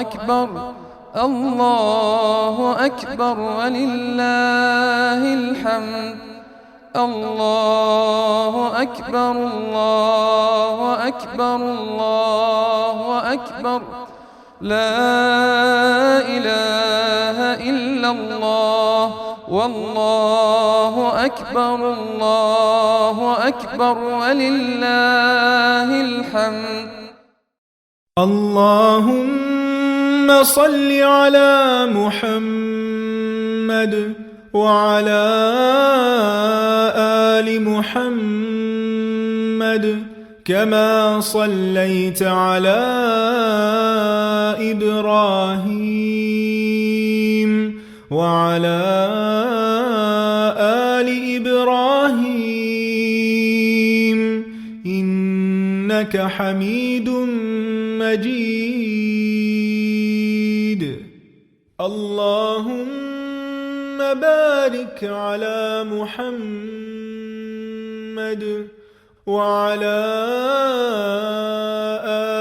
أكبر الله أكبر ولله الحمد الله أكبر الله أكبر الله أكبر لا إله إلا الله والله أكبر الله أكبر ولله الحمد. اللهم صل على محمد وعلى آل محمد كما صليت على إبراهيم وعلى آل إبراهيم إنك حميد مجيد. اللهم بارك على محمد وعلى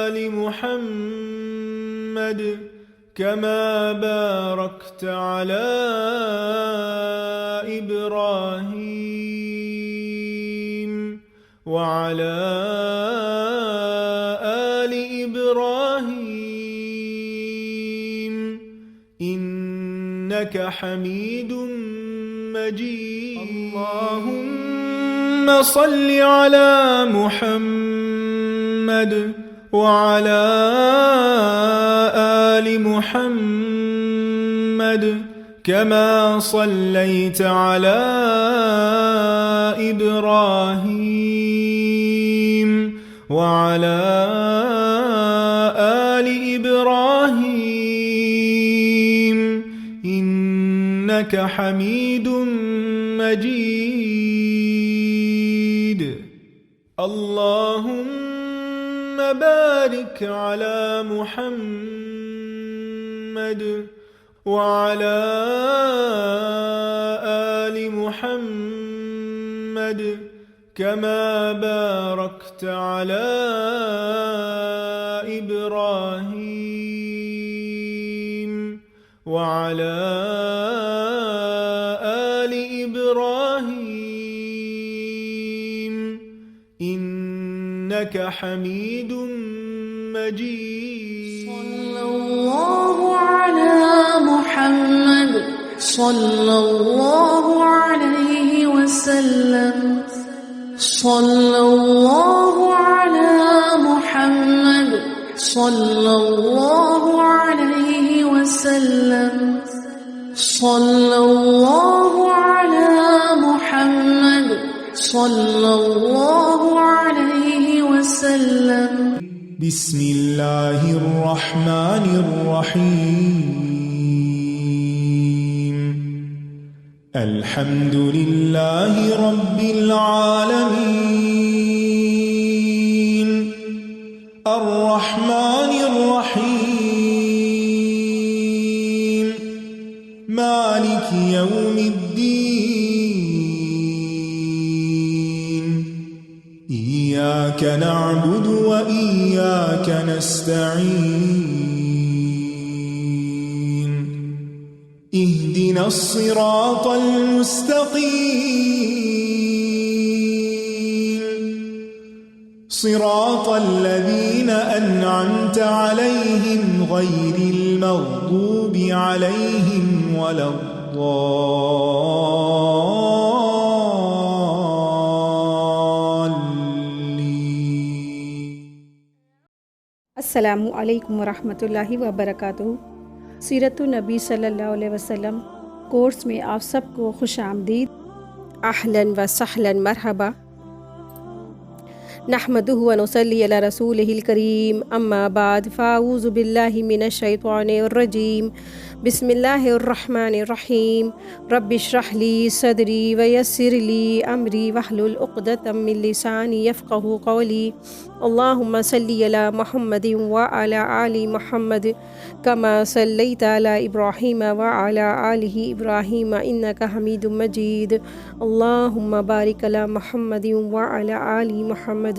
آل محمد كما باركت على إبراهيم وعلى آل إبراهيم إنك حميد مجيد. اللهم صل على محمد وعلى آل محمد كما صليت على إبراهيم وعلى آل إبراهيم إنك حميد مجيد. اللهم بارك على محمد وعلى آل محمد كما باركت على إبراهيم وعلى آل إبراهيم إنك حميد مجيد. صلى الله على محمد صلى الله عليه وسلم. صلى الله على محمد صلى الله عليه وسلم. صلى الله على محمد صلى الله عليه وسلم. بسم الله الرحمن الرحيم. الحمد لله رب العالمين الرحمن الرحيم مالك يوم الدين. إياك نعبد وإياك نستعين. اهدنا الصراط المستقيم صراط الذين أنعمت عليهم غير المغضوب عليهم ولا الضالين. السلام علیکم ورحمۃ اللہ وبرکاتہ. سیرت النبی صلی اللہ علیہ وسلم کورس میں آپ سب کو خوش آمدید. اہلاً و سہلاً مرحبا. نحمدہ و نصلی علی رسولہ الکریم. اما بعد فاعوذ باللہ من الشیطان الرجیم. بسم اللہ الرحمن الرحیم. رب اشرح لی صدری ویسر لی امری واحلل عقدۃ من لسانی یفقہوا قولی. اللہم صلی علی محمد وعلی آل محمد کما صلیت علی ابراہیم وعلی آل ابراہیم انک حمید مجید. اللہم بارک علی محمد وعلی آل محمد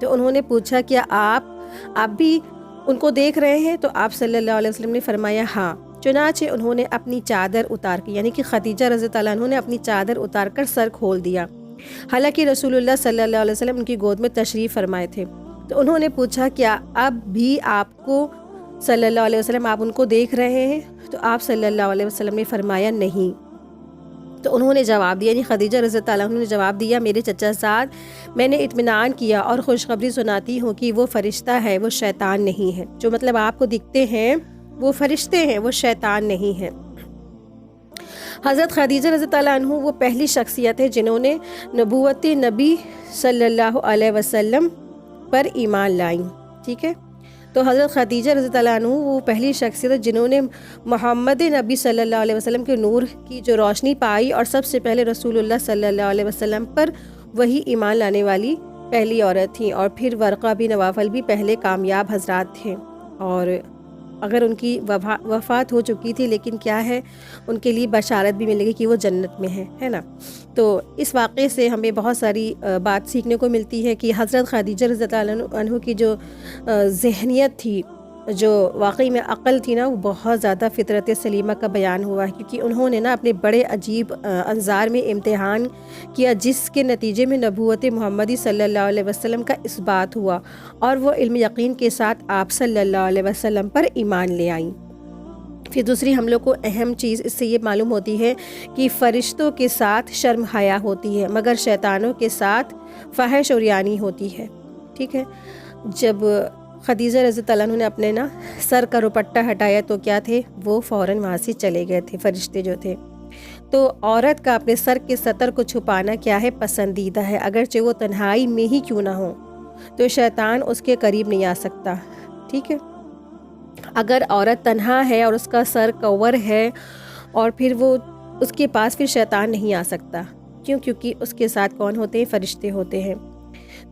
تو انہوں نے پوچھا کیا آپ بھی ان کو دیکھ رہے ہیں؟ تو آپ صلی اللہ علیہ وسلم نے فرمایا ہاں۔ چنانچہ انہوں نے اپنی چادر اتار کے، یعنی کہ خدیجہ رضی اللہ عنہ نے اپنی چادر اتار کر سر کھول دیا، حالانکہ رسول اللہ صلی اللہ علیہ وسلم ان کی گود میں تشریف فرمائے تھے۔ تو انہوں نے پوچھا کیا اب بھی آپ کو صلی اللہ علیہ وسلم آپ ان کو دیکھ رہے ہیں؟ تو آپ صلی اللہ علیہ وسلم نے فرمایا نہیں۔ تو انہوں نے جواب دیا، یعنی خدیجہ رضی اللہ عنہ نے جواب دیا، میرے چچا زاد، میں نے اطمینان کیا اور خوشخبری سناتی ہوں کہ وہ فرشتہ ہے، وہ شیطان نہیں ہے۔ جو مطلب آپ کو دکھتے ہیں وہ فرشتے ہیں، وہ شیطان نہیں ہیں۔ حضرت خدیجہ رضی اللہ عنہ وہ پہلی شخصیت ہے جنہوں نے نبوت نبی صلی اللہ علیہ وسلم پر ایمان لائیں، ٹھیک ہے۔ تو حضرت خدیجہ رضی اللہ عنہ وہ پہلی شخصیت ہے جنہوں نے محمد نبی صلی اللہ علیہ وسلم کے نور کی جو روشنی پائی، اور سب سے پہلے رسول اللہ صلی اللہ علیہ وسلم پر وہی ایمان لانے والی پہلی عورت تھیں، اور پھر ورقہ بن نوفل بھی پہلے کامیاب حضرات تھے، اور اگر ان کی وفات ہو چکی تھی لیکن کیا ہے ان کے لیے بشارت بھی ملے گی کہ وہ جنت میں ہے نا۔ تو اس واقعے سے ہمیں بہت ساری بات سیکھنے کو ملتی ہے کہ حضرت خدیجہ رضی اللہ عنہ کی جو ذہنیت تھی، جو واقعی میں عقل تھی نا، وہ بہت زیادہ فطرت سلیمہ کا بیان ہوا ہے، کیونکہ انہوں نے نا اپنے بڑے عجیب انظار میں امتحان کیا، جس کے نتیجے میں نبوت محمدی صلی اللہ علیہ وسلم کا اثبات ہوا، اور وہ علم یقین کے ساتھ آپ صلی اللہ علیہ وسلم پر ایمان لے آئیں۔ پھر دوسری ہم لوگ کو اہم چیز اس سے یہ معلوم ہوتی ہے کہ فرشتوں کے ساتھ شرم حیا ہوتی ہے، مگر شیطانوں کے ساتھ فحش اور یانی ہوتی ہے، ٹھیک ہے۔ جب خدیجہ رضی اللہ عنہ نے اپنے نا سر کا دوپٹہ ہٹایا تو کیا تھے، وہ فوراً وہاں سے چلے گئے تھے فرشتے جو تھے۔ تو عورت کا اپنے سر کے سطر کو چھپانا کیا ہے، پسندیدہ ہے، اگرچہ وہ تنہائی میں ہی کیوں نہ ہو، تو شیطان اس کے قریب نہیں آ سکتا، ٹھیک ہے۔ اگر عورت تنہا ہے اور اس کا سر کور ہے، اور پھر وہ اس کے پاس پھر شیطان نہیں آ سکتا، کیونکہ اس کے ساتھ کون ہوتے ہیں، فرشتے ہوتے ہیں۔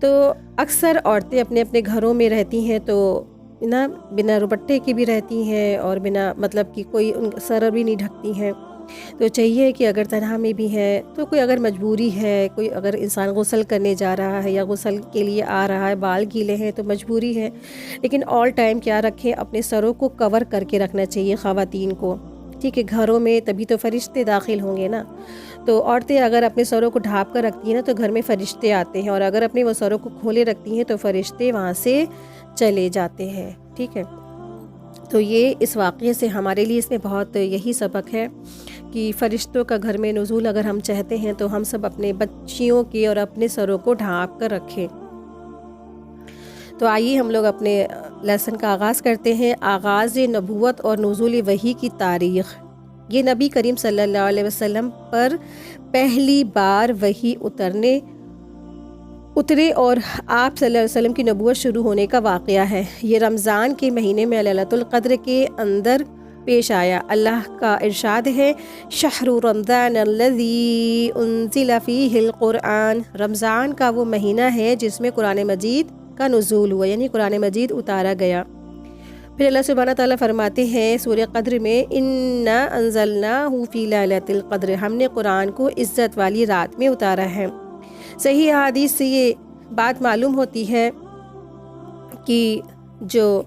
تو اکثر عورتیں اپنے اپنے گھروں میں رہتی ہیں تو نا بنا دوپٹے کی بھی رہتی ہیں، اور بنا مطلب کہ کوئی ان سر بھی نہیں ڈھکتی ہیں۔ تو چاہیے کہ اگر تنہا میں بھی ہے تو کوئی اگر مجبوری ہے، کوئی اگر انسان غسل کرنے جا رہا ہے یا غسل کے لیے آ رہا ہے، بال گیلے ہیں تو مجبوری ہے، لیکن آل ٹائم کیا رکھیں، اپنے سروں کو کور کر کے رکھنا چاہیے خواتین کو، ٹھیک ہے۔ گھروں میں تبھی تو فرشتے داخل ہوں گے نا۔ تو عورتیں اگر اپنے سروں کو ڈھانپ کر رکھتی ہیں نا تو گھر میں فرشتے آتے ہیں، اور اگر اپنے وہ سروں کو کھولے رکھتی ہیں تو فرشتے وہاں سے چلے جاتے ہیں، ٹھیک ہے۔ تو یہ اس واقعے سے ہمارے لیے اس میں بہت یہی سبق ہے کہ فرشتوں کا گھر میں نزول اگر ہم چاہتے ہیں تو ہم سب اپنے بچیوں کے اور اپنے سروں کو ڈھانپ کر رکھیں۔ تو آئیے ہم لوگ اپنے لیسن کا آغاز کرتے ہیں۔ آغاز نبوت اور نزول وحی کی تاریخ۔ یہ نبی کریم صلی اللہ علیہ وسلم پر پہلی بار وحی اترے اور آپ صلی اللہ علیہ وسلم کی نبوت شروع ہونے کا واقعہ ہے۔ یہ رمضان کے مہینے میں لیلۃ القدر کے اندر پیش آیا۔ اللہ کا ارشاد ہے، شہر رمضان الذی انزل فیہ القرآن، رمضان کا وہ مہینہ ہے جس میں قرآن مجید کا نزول ہوا، یعنی قرآن مجید اتارا گیا۔ پھر اللہ سبحانہ تعالیٰ فرماتے ہیں سورہ قدر میں، انا انزلناہ فی لیلۃ القدر، ہم نے قرآن کو عزت والی رات میں اتارا ہے۔ صحیح حدیث سے یہ بات معلوم ہوتی ہے کہ جو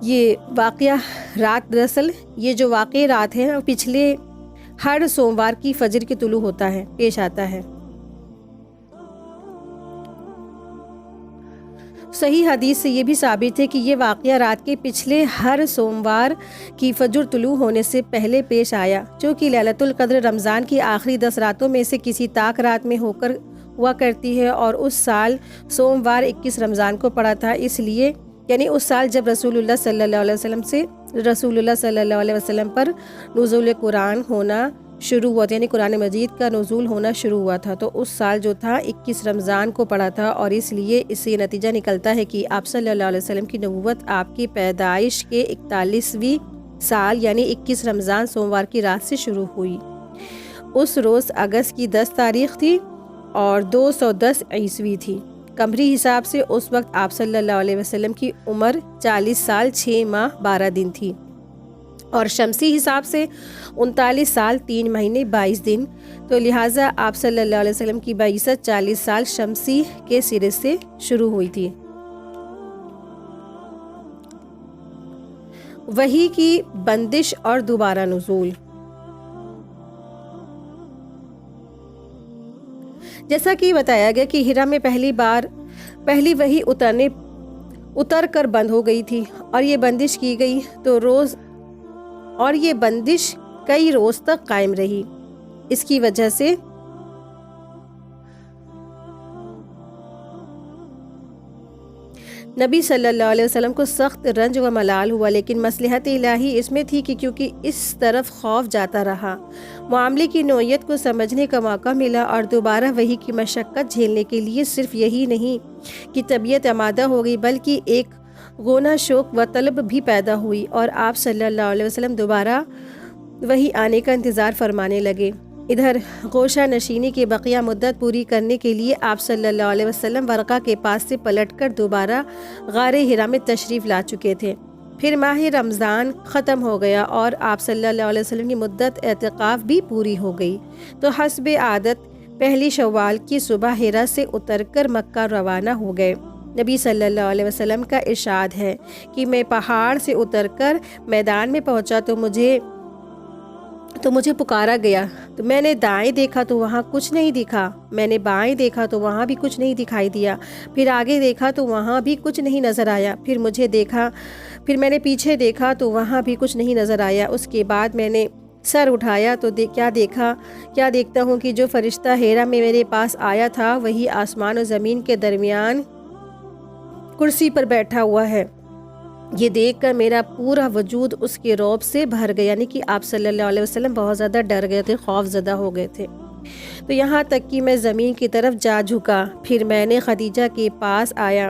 یہ واقعہ رات، دراصل یہ جو واقعہ رات ہے پچھلے ہر سوموار کی فجر کے طلوع ہوتا ہے، پیش آتا ہے۔ صحیح حدیث سے یہ بھی ثابت ہے کہ یہ واقعہ رات کے پچھلے ہر سوموار کی فجر طلوع ہونے سے پہلے پیش آیا، چونکہ لیلۃ القدر رمضان کی آخری 10 راتوں میں سے کسی طاق رات میں ہوا کرتی ہے، اور اس سال سوموار 21 رمضان کو پڑا تھا، اس لیے یعنی اس سال جب رسول اللہ صلی اللہ علیہ وسلم پر نزول قرآن ہونا شروع ہوا تھا، یعنی قرآن مجید کا نزول ہونا شروع ہوا تھا، تو اس سال جو تھا 21 رمضان کو پڑا تھا، اور اس لیے اس سے نتیجہ نکلتا ہے کہ آپ صلی اللہ علیہ وسلم کی نبوت آپ کی پیدائش کے 41ویں سال یعنی 21 رمضان سوموار کی رات سے شروع ہوئی۔ اس روز اگست کی 10 تاریخ تھی اور 210 عیسوی تھی۔ قمری حساب سے اس وقت آپ صلی اللہ علیہ وسلم کی عمر 40 سال 6 ماہ 12 دن تھی۔ اور شمسی حساب سے 39 سال 3 مہینے 22 دن، تو لہٰذا آپ صلی اللہ علیہ وسلم کی بعثت 40 سال شمسی کے سرے سے شروع ہوئی تھی۔ وحی کی بندش اور دوبارہ نزول۔ جیسا کہ بتایا گیا کہ ہرا میں پہلی وحی اتر کر بند ہو گئی تھی اور یہ بندش کی گئی اور یہ بندش کئی روز تک قائم رہی۔ اس کی وجہ سے نبی صلی اللہ علیہ وسلم کو سخت رنج و ملال ہوا، لیکن مصلحت الہی اس میں تھی کہ کیونکہ اس طرف خوف جاتا رہا، معاملے کی نوعیت کو سمجھنے کا موقع ملا اور دوبارہ وحی کی مشقت جھیلنے کے لیے صرف یہی نہیں کہ طبیعت آمادہ ہو گئی بلکہ ایک گونا شوق و طلب بھی پیدا ہوئی، اور آپ صلی اللہ علیہ وسلم دوبارہ وحی آنے کا انتظار فرمانے لگے۔ ادھر گوشہ نشینی کی بقیہ مدت پوری کرنے کے لیے آپ صلی اللہ علیہ وسلم ورقہ کے پاس سے پلٹ کر دوبارہ غار ہرا میں تشریف لا چکے تھے۔ پھر ماہ رمضان ختم ہو گیا اور آپ صلی اللہ علیہ وسلم کی مدت اعتکاف بھی پوری ہو گئی، تو حسب عادت پہلی شوال کی صبح ہرا سے اتر کر مکہ روانہ ہو گئے۔ نبی صلی اللہ علیہ وسلم کا ارشاد ہے کہ میں پہاڑ سے اتر کر میدان میں پہنچا تو مجھے پکارا گیا، تو میں نے دائیں دیکھا تو وہاں کچھ نہیں دکھا، میں نے بائیں دیکھا تو وہاں بھی کچھ نہیں دکھائی دیا، پھر آگے دیکھا تو وہاں بھی کچھ نہیں نظر آیا، پھر میں نے پیچھے دیکھا تو وہاں بھی کچھ نہیں نظر آیا۔ اس کے بعد میں نے سر اٹھایا تو کیا دیکھتا ہوں کہ جو فرشتہ ہیرا میں میرے پاس آیا تھا وہی آسمان و زمین کے درمیان کرسی پر بیٹھا ہوا ہے۔ یہ دیکھ کر میرا پورا وجود اس کے رعب سے بھر گیا، یعنی کہ آپ صلی اللہ علیہ وسلم بہت زیادہ ڈر گئے تھے، خوف زدہ ہو گئے تھے، تو یہاں تک کہ میں زمین کی طرف جا جھکا۔ پھر میں نے خدیجہ کے پاس آیا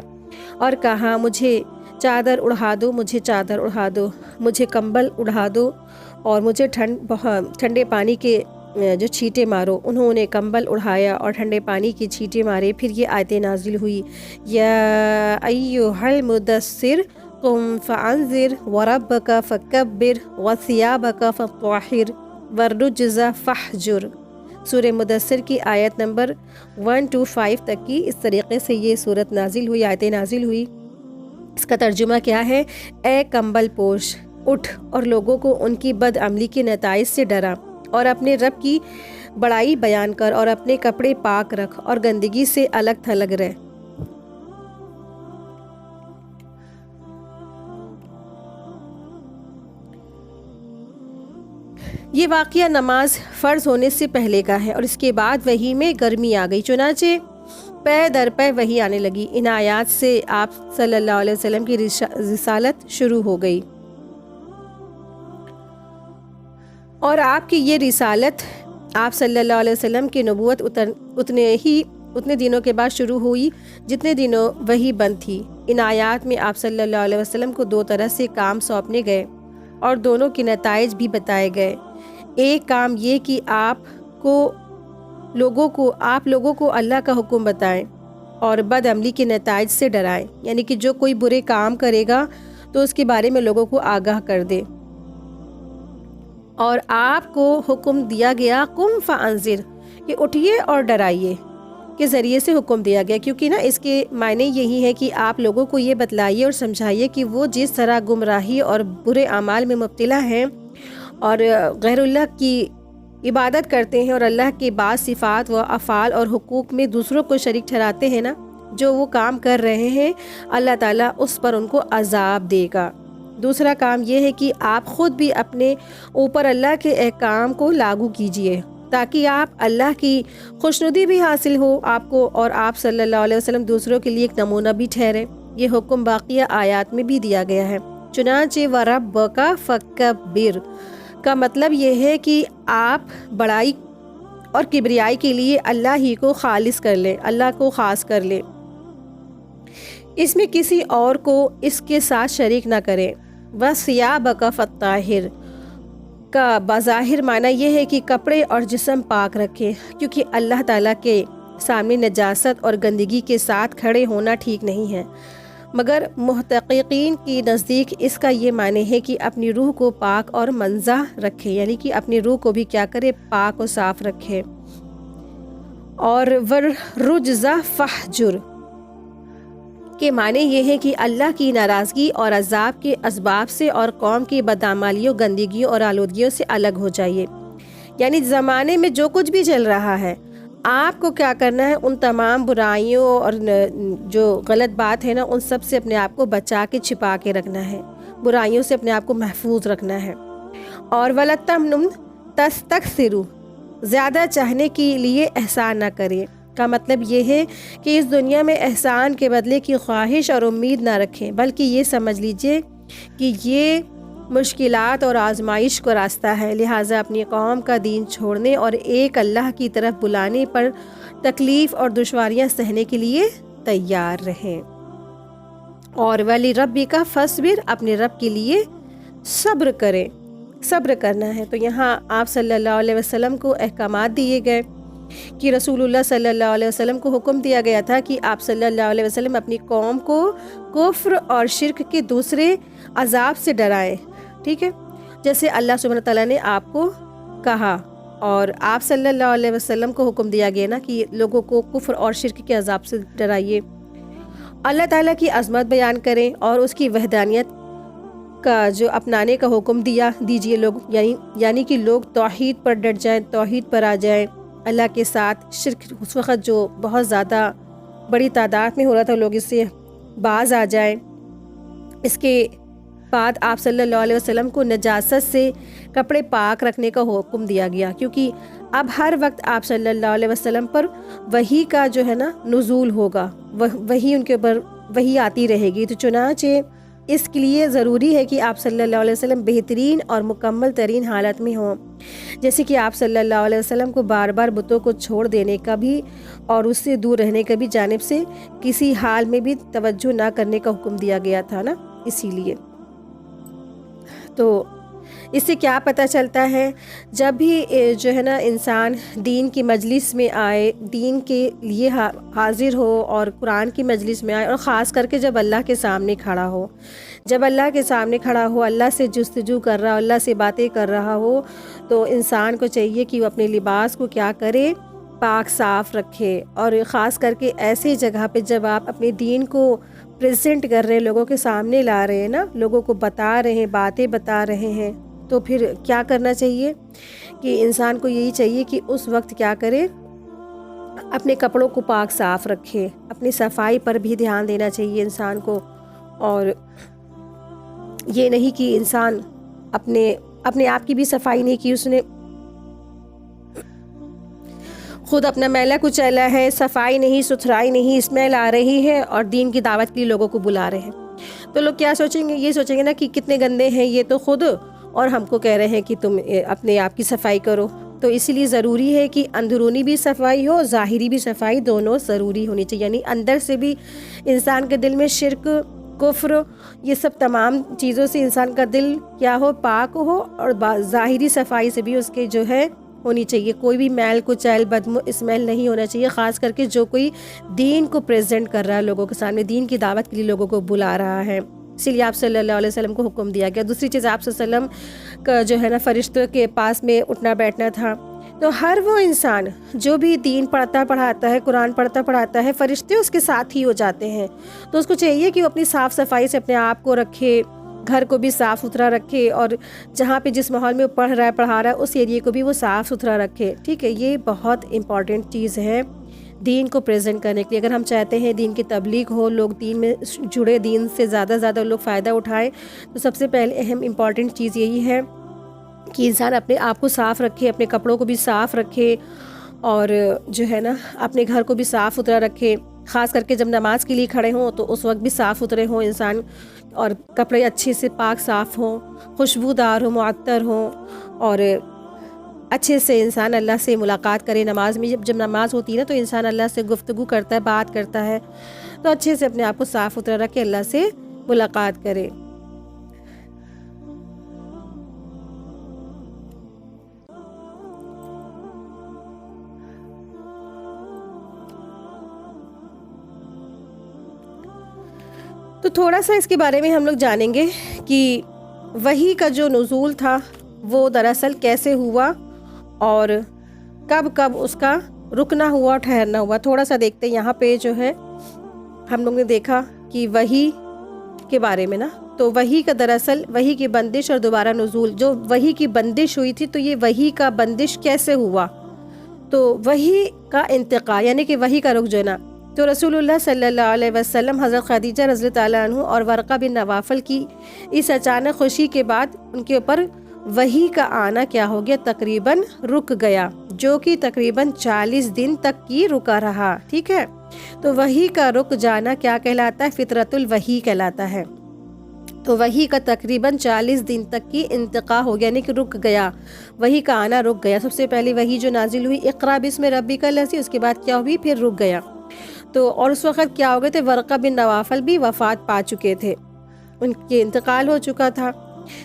اور کہا مجھے چادر اڑا دو، مجھے کمبل اڑا دو اور مجھے ٹھنڈے پانی کے جو چھینٹے مارو۔ انہوں نے کمبل اڑایا اور ٹھنڈے پانی کی چھینٹے مارے۔ پھر یہ آیتیں نازل ہوئی، یا ایھا المدثر قم فانذر وربک فکبر وثیابک فطہر والرجز فاہجر۔ سورہ مدثر کی آیت نمبر 125 تک کی اس طریقے سے یہ سورت نازل ہوئی، آیتیں نازل ہوئی۔ اس کا ترجمہ کیا ہے؟ اے کمبل پوش، اٹھ اور لوگوں کو ان کی بد عملی کے نتائج سے ڈرا اور اپنے رب کی بڑائی بیان کر اور اپنے کپڑے پاک رکھ اور گندگی سے الگ تھلگ رہ۔ یہ واقعہ نماز فرض ہونے سے پہلے کا ہے اور اس کے بعد وحی میں گرمی آ گئی، چنانچہ پے در پے وحی آنے لگی۔ ان آیات سے آپ صلی اللہ علیہ وسلم کی رسالت شروع ہو گئی اور آپ کی یہ رسالت آپ صلی اللہ علیہ وسلم کی نبوت اتنے دنوں کے بعد شروع ہوئی جتنے دنوں وحی بند تھی۔ ان آیات میں آپ صلی اللہ علیہ وسلم کو 2 طرح سے کام سونپنے گئے اور دونوں کے نتائج بھی بتائے گئے۔ ایک کام یہ کہ آپ لوگوں کو اللہ کا حکم بتائیں اور بد عملی کے نتائج سے ڈرائیں، یعنی کہ جو کوئی برے کام کرے گا تو اس کے بارے میں لوگوں کو آگاہ کر دے۔ اور آپ کو حکم دیا گیا قم فانذر، کہ اٹھیے اور ڈرائیے کے ذریعے سے حکم دیا گیا، کیونکہ اس کے معنی یہی ہے کہ آپ لوگوں کو یہ بتلائیے اور سمجھائیے کہ وہ جس طرح گمراہی اور برے اعمال میں مبتلا ہیں اور غیر اللہ کی عبادت کرتے ہیں اور اللہ کے بعض صفات و افعال اور حقوق میں دوسروں کو شریک ٹھہراتے ہیں جو وہ کام کر رہے ہیں، اللہ تعالیٰ اس پر ان کو عذاب دے گا۔ دوسرا کام یہ ہے کہ آپ خود بھی اپنے اوپر اللہ کے احکام کو لاگو کیجئے تاکہ آپ اللہ کی خوشنودی بھی حاصل ہو آپ کو، اور آپ صلی اللہ علیہ وسلم دوسروں کے لیے ایک نمونہ بھی ٹھہرے۔ یہ حکم باقیہ آیات میں بھی دیا گیا ہے۔ چنانچہ وَرَبَّكَ فَكَبِّرْ کا مطلب یہ ہے کہ آپ بڑائی اور کبریائی کے لیے اللہ ہی کو خالص کر لیں، اللہ کو خاص کر لیں، اس میں کسی اور کو اس کے ساتھ شریک نہ کریں۔ وَثِيَابَكَ فَطَّهِّرْ کا بظاہر معنی یہ ہے کہ کپڑے اور جسم پاک رکھیں، کیونکہ اللہ تعالیٰ کے سامنے نجاست اور گندگی کے ساتھ کھڑے ہونا ٹھیک نہیں ہے۔ مگر محققین کی نزدیک اس کا یہ معنی ہے کہ اپنی روح کو پاک اور منزہ رکھے، یعنی کہ اپنی روح کو بھی کیا کرے، پاک و صاف رکھے۔ اور ورجز فہجر کے معنی یہ ہے کہ اللہ کی ناراضگی اور عذاب کے اسباب سے اور قوم کی بدعمالیوں، گندگیوں اور آلودگیوں سے الگ ہو جائیے۔ یعنی زمانے میں جو کچھ بھی چل رہا ہے، آپ کو کیا کرنا ہے، ان تمام برائیوں اور جو غلط بات ہے نا، ان سب سے اپنے آپ کو بچا کے چھپا کے رکھنا ہے، برائیوں سے اپنے آپ کو محفوظ رکھنا ہے۔ اور وَلَتَمْنُنْ تَسْتَكْثِرُ، زیادہ چاہنے کے لیے احسان نہ کرے کا مطلب یہ ہے کہ اس دنیا میں احسان کے بدلے کی خواہش اور امید نہ رکھیں، بلکہ یہ سمجھ لیجئے کہ یہ مشکلات اور آزمائش کا راستہ ہے، لہٰذا اپنی قوم کا دین چھوڑنے اور ایک اللہ کی طرف بلانے پر تکلیف اور دشواریاں سہنے کے لیے تیار رہیں۔ اور ولی ربی کا فصبر، اپنے رب کے لیے صبر کریں، صبر کرنا ہے۔ تو یہاں آپ صلی اللہ علیہ وسلم کو احکامات دیے گئے کہ رسول اللہ صلی اللہ علیہ وسلم کو حکم دیا گیا تھا کہ آپ صلی اللہ علیہ وسلم اپنی قوم کو کفر اور شرک کے دوسرے عذاب سے ڈرائیں، ٹھیک ہے، جیسے اللہ سبحانہ تعالیٰ نے آپ کو کہا، اور آپ صلی اللہ علیہ وسلم کو حکم دیا گیا نا کہ لوگوں کو کفر اور شرک کے عذاب سے ڈرائیے۔ اللہ تعالیٰ کی عظمت بیان کریں اور اس کی وحدانیت کا جو اپنانے کا حکم دیجیے لوگ، یعنی کہ لوگ توحید پر ڈٹ جائیں، توحید پر آ جائیں اللہ کے ساتھ۔ شرک اس وقت جو بہت زیادہ بڑی تعداد میں ہو رہا تھا، لوگ اس سے باز آ جائیں۔ اس کے بعد آپ صلی اللہ علیہ وسلم کو نجاست سے کپڑے پاک رکھنے کا حکم دیا گیا، کیونکہ اب ہر وقت آپ صلی اللہ علیہ وسلم پر وحی کا جو ہے نا نزول ہوگا، وحی ان کے اوپر وحی آتی رہے گی۔ تو چنانچہ اس کے لیے ضروری ہے کہ آپ صلی اللہ علیہ وسلم بہترین اور مکمل ترین حالت میں ہوں، جیسے کہ آپ صلی اللہ علیہ وسلم کو بار بار بتوں کو چھوڑ دینے کا بھی اور اس سے دور رہنے کا بھی جانب سے کسی حال میں بھی توجہ نہ کرنے کا حکم دیا گیا تھا نا، اسی لیے۔ تو اس سے کیا پتہ چلتا ہے، جب بھی جو ہے نا انسان دین کی مجلس میں آئے، دین کے لیے حاضر ہو اور قرآن کی مجلس میں آئے، اور خاص کر کے جب اللہ کے سامنے کھڑا ہو، جب اللہ کے سامنے کھڑا ہو، اللہ سے جستجو کر رہا ہو، اللہ سے باتیں کر رہا ہو، تو انسان کو چاہیے کہ وہ اپنے لباس کو کیا کرے، پاک صاف رکھے۔ اور خاص کر کے ایسی جگہ پہ جب آپ اپنے دین کو پریزنٹ کر رہے ہیں، لوگوں کے سامنے لا رہے ہیں نا، لوگوں کو بتا رہے ہیں، باتیں بتا رہے ہیں، تو پھر کیا کرنا چاہیے کہ انسان کو یہی چاہیے کہ اس وقت کیا کرے، اپنے کپڑوں کو پاک صاف رکھے، اپنی صفائی پر بھی دھیان دینا چاہیے انسان کو۔ اور یہ نہیں کہ انسان اپنے آپ کی بھی صفائی نہیں کی، اس نے خود اپنا میلا کچیلا ہے، صفائی نہیں، ستھرائی نہیں، اسمیل آ رہی ہے، اور دین کی دعوت کے لیے لوگوں کو بلا رہے ہیں، تو لوگ کیا سوچیں گے، یہ سوچیں گے نا کہ کتنے گندے ہیں یہ تو خود، اور ہم کو کہہ رہے ہیں کہ تم اپنے آپ کی صفائی کرو۔ تو اسی لیے ضروری ہے کہ اندرونی بھی صفائی ہو، ظاہری بھی صفائی، دونوں ضروری ہونی چاہیے، یعنی اندر سے بھی انسان کے دل میں شرک، کفر، یہ سب تمام چیزوں سے انسان کا دل کیا ہو، پاک ہو، اور ظاہری صفائی سے بھی اس کے جو ہے ہونی چاہیے، کوئی بھی میل کچیل بدبو اسمیل نہیں ہونا چاہیے، خاص کر کے جو کوئی دین کو پریزنٹ کر رہا ہے لوگوں کے سامنے، دین کی دعوت کے لیے لوگوں کو بلا رہا ہے۔ اسی لیے آپ صلی اللہ علیہ وسلم کو حکم دیا گیا۔ دوسری چیز، آپ صلی اللہ علیہ وسلم کا جو ہے نا فرشتوں کے پاس میں اٹھنا بیٹھنا تھا، تو ہر وہ انسان جو بھی دین پڑھاتا ہے، قرآن پڑھاتا ہے، فرشتے اس کے ساتھ ہی ہو جاتے ہیں، تو اس کو چاہیے کہ وہ اپنی صاف صفائی سے اپنے آپ کو رکھے، گھر کو بھی صاف ستھرا رکھے، اور جہاں پہ جس ماحول میں وہ پڑھا رہا ہے اس ایریے کو بھی وہ صاف ستھرا رکھے، ٹھیک ہے۔ یہ بہت امپورٹنٹ چیز ہے دین کو پریزنٹ کرنے کے لیے۔ اگر ہم چاہتے ہیں دین کی تبلیغ ہو، لوگ دین میں جڑے، دین سے زیادہ لوگ فائدہ اٹھائیں، تو سب سے پہلے اہم امپورٹنٹ چیز یہی ہے کہ انسان اپنے آپ کو صاف رکھے، اپنے کپڑوں کو بھی صاف رکھے، اور جو ہے نا اپنے گھر کو بھی صاف ستھرا رکھے، خاص کر کے جب نماز کے لیے کھڑے ہوں تو اس وقت بھی صاف ستھرے ہوں انسان، اور کپڑے اچھے سے پاک صاف ہوں، خوشبودار ہوں، معطر ہوں، اور اچھے سے انسان اللہ سے ملاقات کرے۔ نماز میں جب نماز ہوتی ہے نا تو انسان اللہ سے گفتگو کرتا ہے، بات کرتا ہے، تو اچھے سے اپنے آپ کو صاف ستھرا رکھ کے اللہ سے ملاقات کرے۔ تو تھوڑا سا اس کے بارے میں ہم لوگ جانیں گے کہ وحی کا جو نزول تھا وہ دراصل کیسے ہوا اور کب کب اس کا رکنا ہوا اور ٹھہرنا ہوا. تھوڑا سا دیکھتے ہیں. یہاں پہ جو ہے ہم لوگ نے دیکھا کہ وحی کے بارے میں نا، تو وحی کا دراصل وحی کی بندش اور دوبارہ نزول، جو وحی کی بندش ہوئی تھی تو یہ وحی کا بندش کیسے ہوا، تو وحی کا انتقال یعنی کہ وحی کا رک جانا. تو رسول اللہ صلی اللہ علیہ وسلم، حضرت خدیجہ رضی اللہ تعالیٰ عنہ اور ورقہ بن نوافل کی اس اچانک خوشی کے بعد ان کے اوپر وحی کا آنا کیا ہو گیا، تقریباً رک گیا، جو کہ تقریباً 40 دن تک کی رکا رہا. ٹھیک ہے، تو وحی کا رک جانا کیا کہلاتا ہے، فطرت الوحی کہلاتا ہے. تو وحی کا تقریباً 40 دن تک کی انتقاء ہو گیا، یعنی کہ رک گیا، وحی کا آنا رک گیا. سب سے پہلے وحی جو نازل ہوئی اقرا بسم ربک الذی، اس کے بعد کیا ہوئی، پھر رک گیا. تو اور اس وقت کیا ہو گئے تھے، ورقہ بن نوافل بھی وفات پا چکے تھے، ان کے انتقال ہو چکا تھا.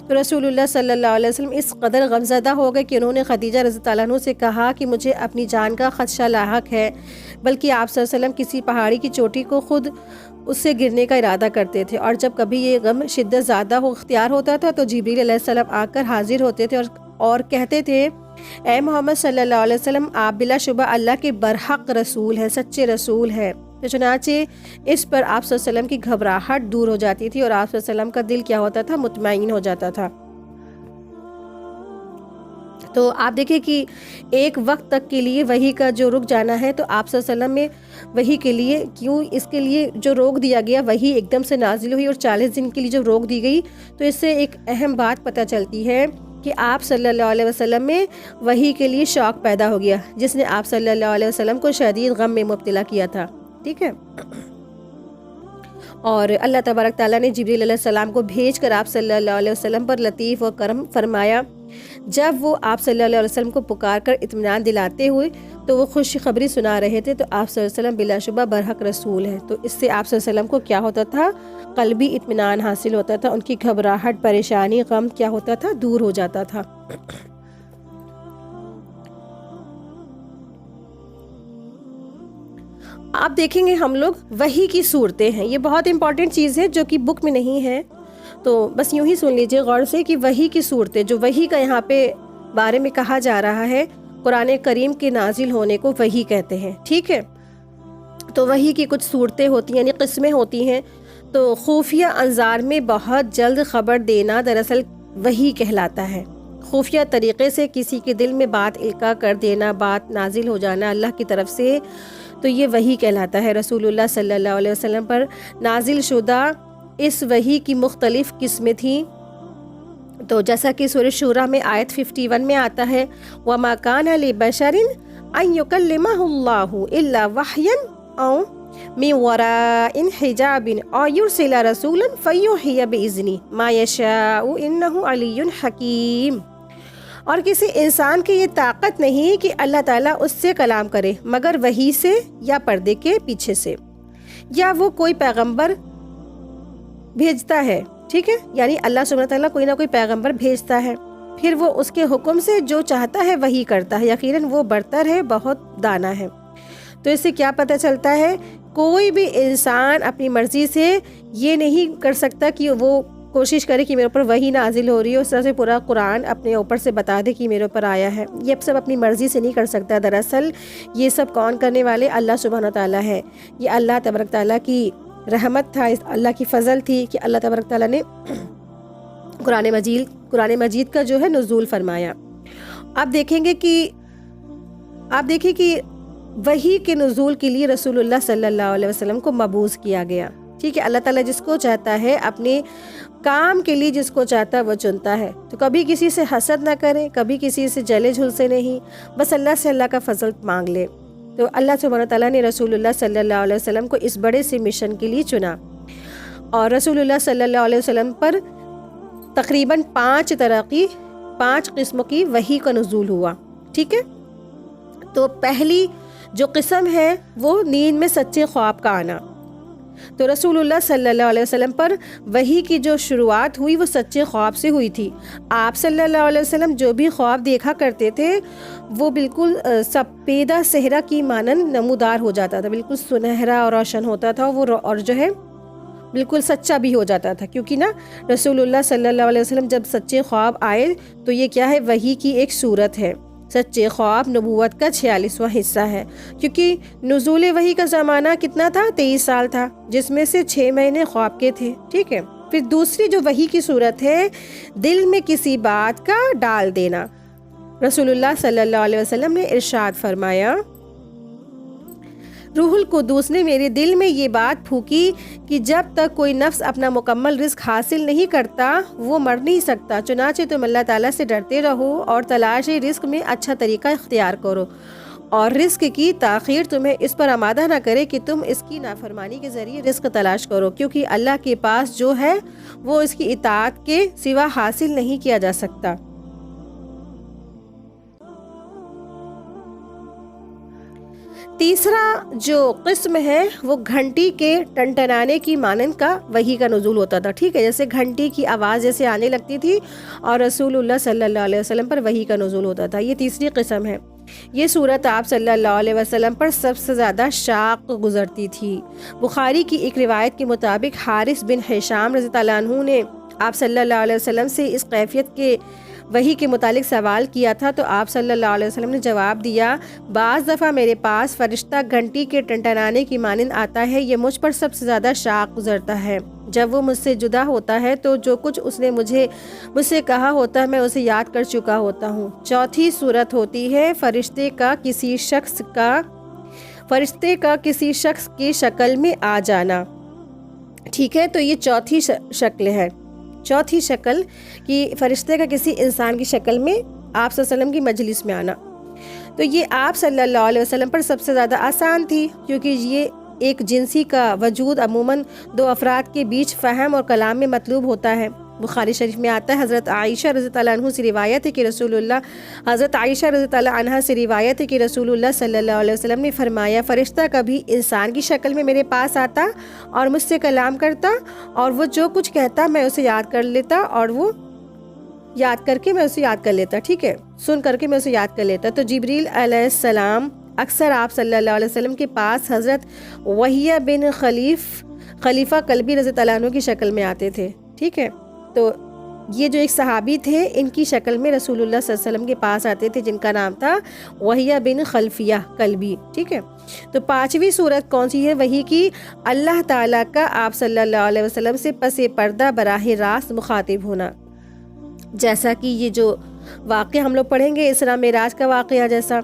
تو رسول اللہ صلی اللہ علیہ وسلم اس قدر غمزدہ ہو گئے کہ انہوں نے خدیجہ رضی اللہ عنہ سے کہا کہ مجھے اپنی جان کا خدشہ لاحق ہے، بلکہ آپ صلی اللہ علیہ وسلم کسی پہاڑی کی چوٹی کو خود اس سے گرنے کا ارادہ کرتے تھے، اور جب کبھی یہ غم شدت زیادہ اختیار ہوتا تھا تو جبریل علیہ السلام آ کر حاضر ہوتے تھے اور کہتے تھے، اے محمد صلی اللہ علیہ وسلم، آپ بلا شبہ اللہ کے برحق رسول ہیں، سچے رسول ہیں. تو چنانچہ اس پر آپ صلی اللہ علیہ وسلم کی گھبراہٹ دور ہو جاتی تھی اور آپ صلی اللہ علیہ وسلم کا دل کیا ہوتا تھا، مطمئن ہو جاتا تھا. تو آپ دیکھیں کہ ایک وقت تک کے لیے وحی کا جو رک جانا ہے، تو آپ صلی اللہ علیہ وسلم میں وحی کے لیے کیوں اس کے لیے جو روک دیا گیا، وحی ایک دم سے نازل ہوئی اور 40 دن کے لیے جو روک دی گئی، تو اس سے ایک اہم بات پتہ چلتی ہے کہ آپ صلی اللہ علیہ وسلم میں وحی کے لیے شوق پیدا ہو گیا، جس نے آپ صلی اللہ علیہ وسلم کو شدید غم میں مبتلا کیا تھا. ٹھیک ہے، اور اللہ تبارک تعالیٰ نے جبریل علیہ السلام کو بھیج کر آپ صلی اللہ علیہ وسلم پر لطیف و کرم فرمایا. جب وہ آپ صلی اللہ علیہ وسلم کو پکار کر اطمینان دلاتے ہوئے تو وہ خوشخبری سنا رہے تھے، تو آپ صلی اللہ علیہ وسلم بلا شبہ برحق رسول ہیں. تو اس سے آپ صلی اللہ علیہ وسلم کو کیا ہوتا تھا، قلبی اطمینان حاصل ہوتا تھا، ان کی گھبراہٹ، پریشانی، غم کیا ہوتا تھا، دور ہو جاتا تھا. آپ دیکھیں گے ہم لوگ وحی کی صورتیں ہیں، یہ بہت امپورٹنٹ چیز ہے جو کہ بک میں نہیں ہے، تو بس یوں ہی سن لیجئے غور سے کہ وحی کی صورتیں، جو وحی کا یہاں پہ بارے میں کہا جا رہا ہے، قرآن کریم کے نازل ہونے کو وحی کہتے ہیں. ٹھیک ہے، تو وحی کی کچھ صورتیں ہوتی ہیں، یعنی قسمیں ہوتی ہیں. تو خفیہ انظار میں بہت جلد خبر دینا دراصل وحی کہلاتا ہے. خفیہ طریقے سے کسی کے دل میں بات القاء کر دینا، بات نازل ہو جانا اللہ کی طرف سے، تو یہ وحی کہلاتا ہے. رسول اللہ صلی اللہ علیہ وسلم پر نازل شدہ اس وحی کی مختلف قسمیں تھیں. تو جیسا کہ سورہ شورى میں آیت 51 میں آتا ہے، وَمَا كَانَ لِبَشَرٍ أَن يُكَلِّمَهُ اللَّهُ إِلَّا وَحْيًا أَوْ مِن وَرَاءِ حِجَابٍ أَوْ يُرْسِلَ رَسُولًا فَيُوحِيَ بِإِذْنِهِ مَا يَشَاءُ إِنَّهُ عَلِيٌّ حَكِيمٌ. اور کسی انسان کی یہ طاقت نہیں کہ اللہ تعالیٰ اس سے کلام کرے مگر وحی سے یا پردے کے پیچھے سے، یا وہ کوئی پیغمبر بھیجتا ہے. ٹھیک ہے، یعنی اللہ سبحانہ تعالیٰ کوئی نہ کوئی پیغمبر بھیجتا ہے، پھر وہ اس کے حکم سے جو چاہتا ہے وہی کرتا ہے. یقیناً وہ برتر ہے، بہت دانا ہے. تو اس سے کیا پتہ چلتا ہے، کوئی بھی انسان اپنی مرضی سے یہ نہیں کر سکتا کہ وہ کوشش کرے کہ میرے اوپر وحی نازل ہو رہی ہے، اس طرح سے پورا قرآن اپنے اوپر سے بتا دے کہ میرے اوپر آیا ہے. یہ سب اپنی مرضی سے نہیں کر سکتا. دراصل یہ سب کون کرنے والے، اللہ سبحانہ تعالیٰ ہے. یہ اللہ تبارک تعالیٰ کی رحمت تھا، اللہ کی فضل تھی کہ اللہ تبارک تعالیٰ نے قرآن مجید کا جو ہے نزول فرمایا. آپ دیکھیں کہ وحی کے نزول کے لیے رسول اللہ صلی اللہ علیہ وسلم کو مبعوث کیا گیا. ٹھیک ہے، اللہ تعالیٰ جس کو چاہتا ہے اپنے کام کے لیے جس کو چاہتا ہے وہ چنتا ہے. تو کبھی کسی سے حسد نہ کریں، کبھی کسی سے جلے جھلسے نہیں، بس اللہ سے اللہ کا فضل مانگ لے. تو اللہ سبحانہ تعالیٰ نے رسول اللہ صلی اللہ علیہ وسلم کو اس بڑے سے مشن کے لیے چنا، اور رسول اللہ صلی اللہ علیہ وسلم پر تقریباً 5 قسموں کی وحی کا نزول ہوا. ٹھیک ہے، تو پہلی جو قسم ہے وہ نیند میں سچے خواب کا آنا. تو رسول اللہ صلی اللہ علیہ وسلم پر وحی کی جو شروعات ہوئی وہ سچے خواب سے ہوئی تھی. آپ صلی اللہ علیہ وسلم جو بھی خواب دیکھا کرتے تھے وہ بالکل سپیدہ صحرا کی مانند نمودار ہو جاتا تھا، بالکل سنہرا اور روشن ہوتا تھا وہ، اور جو ہے بالکل سچا بھی ہو جاتا تھا، کیونکہ نا رسول اللہ صلی اللہ علیہ وسلم جب سچے خواب آئے تو یہ کیا ہے، وحی کی ایک صورت ہے۔ سچے خواب نبوت کا 46واں حصہ ہے، کیونکہ نزول وحی کا زمانہ کتنا تھا، 23 سال تھا، جس میں سے 6 مہینے خواب کے تھے، ٹھیک ہے۔ پھر دوسری جو وحی کی صورت ہے، دل میں کسی بات کا ڈال دینا۔ رسول اللہ صلی اللہ علیہ وسلم نے ارشاد فرمایا، روح القدس نے میرے دل میں یہ بات پھونکی کہ جب تک کوئی نفس اپنا مکمل رزق حاصل نہیں کرتا وہ مر نہیں سکتا، چنانچہ تم اللہ تعالیٰ سے ڈرتے رہو اور تلاش رزق میں اچھا طریقہ اختیار کرو، اور رزق کی تاخیر تمہیں اس پر آمادہ نہ کرے کہ تم اس کی نافرمانی کے ذریعے رزق تلاش کرو، کیونکہ اللہ کے پاس جو ہے وہ اس کی اطاعت کے سوا حاصل نہیں کیا جا سکتا۔ تیسرا جو قسم ہے وہ گھنٹی کے ٹنٹنانے کی مانند کا وحی کا نزول ہوتا تھا، ٹھیک ہے، جیسے گھنٹی کی آواز جیسے آنے لگتی تھی اور رسول اللہ صلی اللہ علیہ وسلم پر وحی کا نزول ہوتا تھا۔ یہ تیسری قسم ہے۔ یہ صورت آپ صلی اللہ علیہ وسلم پر سب سے زیادہ شاق گزرتی تھی۔ بخاری کی ایک روایت کے مطابق حارث بن ہشام رضی اللہ عنہ نے آپ صلی اللہ علیہ وسلم سے اس کیفیت کے وحی کے متعلق سوال کیا تھا تو آپ صلی اللہ علیہ وسلم نے جواب دیا، بعض دفعہ میرے پاس فرشتہ گھنٹی کے ٹنٹنانے کی مانند آتا ہے، یہ مجھ پر سب سے زیادہ شاق گزرتا ہے۔ جب وہ مجھ سے جدا ہوتا ہے تو جو کچھ اس نے مجھ سے کہا ہوتا ہے میں اسے یاد کر چکا ہوتا ہوں۔ چوتھی صورت ہوتی ہے فرشتے کا کسی شخص کی شکل میں آ جانا، ٹھیک ہے، تو یہ چوتھی شکل ہے۔ چوتھی شکل کہ فرشتے کا کسی انسان کی شکل میں آپ صلی اللہ علیہ وسلم کی مجلس میں آنا، تو یہ آپ صلی اللہ علیہ وسلم پر سب سے زیادہ آسان تھی، کیونکہ یہ ایک جنسی کا وجود عموماً 2 افراد کے بیچ فہم اور کلام میں مطلوب ہوتا ہے۔ بخاری شریف میں آتا ہے، حضرت عائشہ رضی اللہ عنہ سے روایت ہے کہ رسول اللہ صلی اللہ علیہ وسلم نے فرمایا، فرشتہ کبھی انسان کی شکل میں میرے پاس آتا اور مجھ سے کلام کرتا، اور وہ جو کچھ کہتا میں اسے یاد کر لیتا، اور وہ یاد کر کے میں اسے یاد کر لیتا، ٹھیک ہے، سن کر کے میں اسے یاد کر لیتا۔ تو جبریل علیہ السلام اکثر آپ صلی اللہ علیہ وسلم کے پاس حضرت وحیہ بن خلیفہ کلبی رضی اللہ عنہ کی شکل میں آتے تھے، ٹھیک ہے۔ تو یہ جو ایک صحابی تھے ان کی شکل میں رسول اللہ صلی اللہ علیہ وسلم کے پاس آتے تھے، جن کا نام تھا وحیہ بن خلفیہ کلبی، ٹھیک ہے۔ تو 5ویں صورت کون سی ہے وحی کی؟ اللہ تعالیٰ کا آپ صلی اللہ علیہ وسلم سے پس پردہ براہ راست مخاطب ہونا، جیسا کہ یہ جو واقعہ ہم لوگ پڑھیں گے اسراء معراج کا واقعہ، جیسا